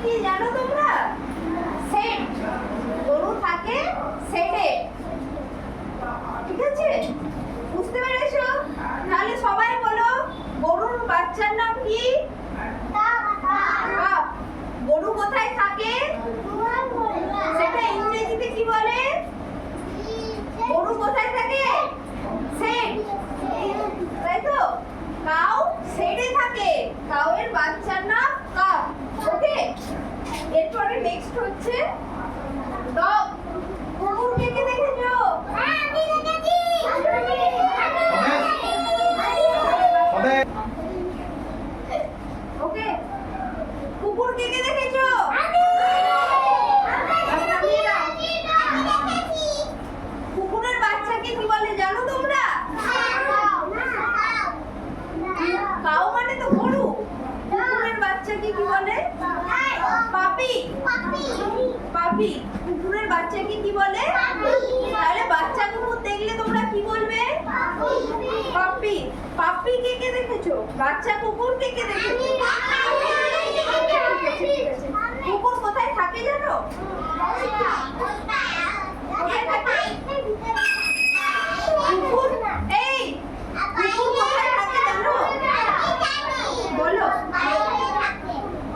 কি জানো তোমরা? সেট। গরু থাকে সেটে। ঠিক আছে, বুঝতে পেরেছো? তাহলে সবাই বলো, গরুর বাচ্চার নাম কি? গরু কোথায় থাকে সেটা ইংরেজিতে কি বলে? গরু কোথায় থাকে? সেট, তাই তো? কাউ সেটে থাকে, কাউয়ের বাচ্চার নাম কাউ। ওকে, এরপরে নেক্সট হচ্ছে ডগ। কুকুর কে কে দেখেছো? আমি দেখেছি। ওকে, কুকুর কে কে দেখেছো? কুকুরের বাচ্চাকে কি বলে জানো তোমরা? কাউ মানে তো গরু। কুকুরের বাচ্চাকে কি বলে? পাপি। পাপি। কুকুরের বাচ্চাকে কি বলে? তাহলে বাচ্চা কুকুর দেখলে তোমরা কি বলবে? পাপি। পাপি কে কে দেখেছো? বাচ্চা কুকুর কে কে দেখেছো? কুকুর কোথায় থাকে জানো? কোথায় থাকে? কুকুর, এই কুকুর কোথায় থাকে জানো? বলো।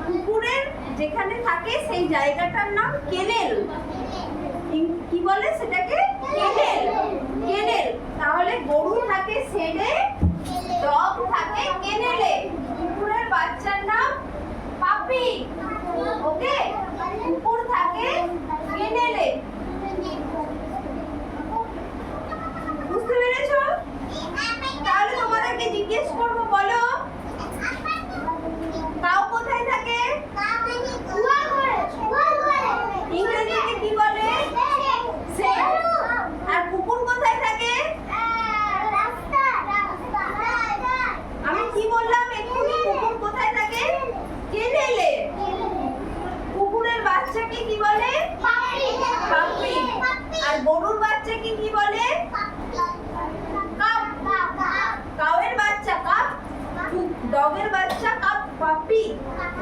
কুকুরের যেখানে থাকে সেই জায়গাটার নাম কেনেল। কি বলে সেটাকে? কেনেল। কেনেল। তাহলে গরু থাকে শেডে, ডগ থাকে কেনেলে। কুকুরের বাচ্চার নাম পাপি। ওকে, কুকুর থাকে কেনেলে। বুঝতে পেরেছো? তাহলে তোমাদেরকে জিজ্ঞেস করবো, বলো কাউ কোথায় থাকে? ইংরেজিতে কি বলে? সেট। আর কুকুর কোথায় থাকে? আমি কি বললাম এক্ষুনি? কুকুর কোথায় থাকে? কেনেলে। কুকুরের বাচ্চাকে কি বলে? পাপি। আর গরুর বাচ্চাকে কি বলে? কাপ। কাউয়ের বাচ্চা কাপ, ডগের বাচ্চা কাপ, পাপি।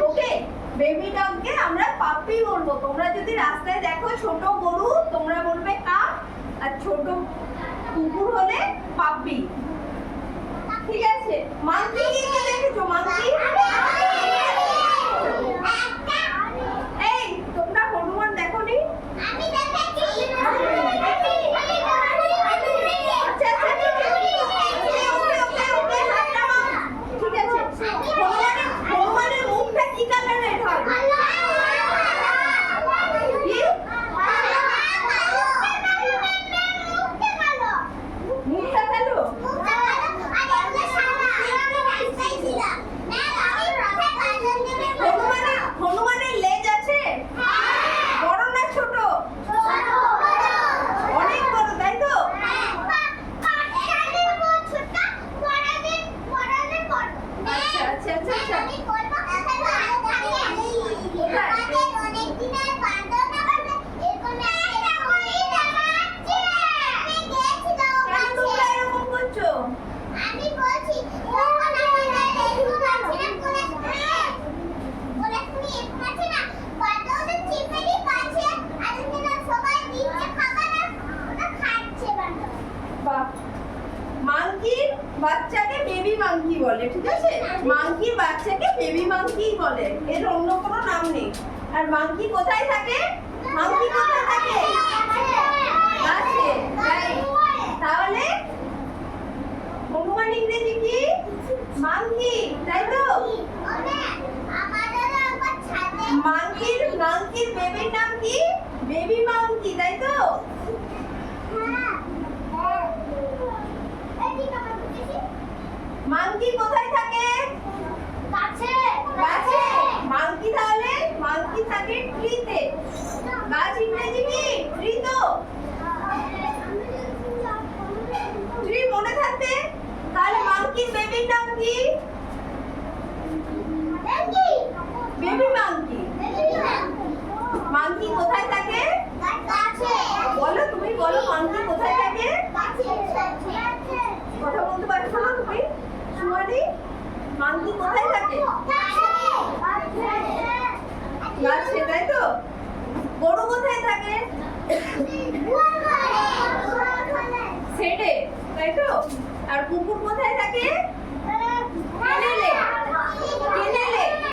ওকে, বেবি ডগকে আমরা পাপি বলবো। তোমরা যদি রাস্তায় দেখো ছোট গরু, তোমরা বলবে কাপ, আর ছোট কুকুর হলে পাপি। ঠিক আছে? মাংকি কে দেখেছো? মাংকি? এই তোমরা হনুমান দেখোনি? আমি দেখেছি। হনুমানের মুখটা কি কালারের হয়? মুখটা কালো? হনুমানের লেজ আছে? বড় না ছোট? অনেক বড়, তাই তো? আচ্ছা আচ্ছা আচ্ছা। মাংকির বাচ্চাকে বেবি মাংকি বলে। ঠিক আছে? মাংকির বাচ্চাকে বেবি মাংকি বলে, এর অন্য কোনো নাম নেই। আর মাংকি কোথায় থাকে? মাংকি কোথায় থাকে? গাছে। তাহলে হনুমান ইংরেজি কি? মাংকি, তাই তো? মাংকির বেবির নাম কি? বেবি মাংকি, তাই তো? মাংকি কোথায় থাকে? গাছে। গাছে। মাংকি তাহলে মাংকি থাকে ট্রিতে। গাছ ইংরেজি কি? ট্রি তো? ট্রি মনে থাকবে? তাহলে মাংকির বেবির নাম কি? Baby monkey. মাংকি কোথায় থাকে? গাছে। বলো, তুমি বলো মাংকি কোথায় থাকে? কথা বলতে পারছো না তুমি? সুমানি, মাংকি কোথায় থাকে? গাছে, তাই তো? গরু কোথায় থাকে? শেডে, তাই তো? আর কুকুর কোথায় থাকে?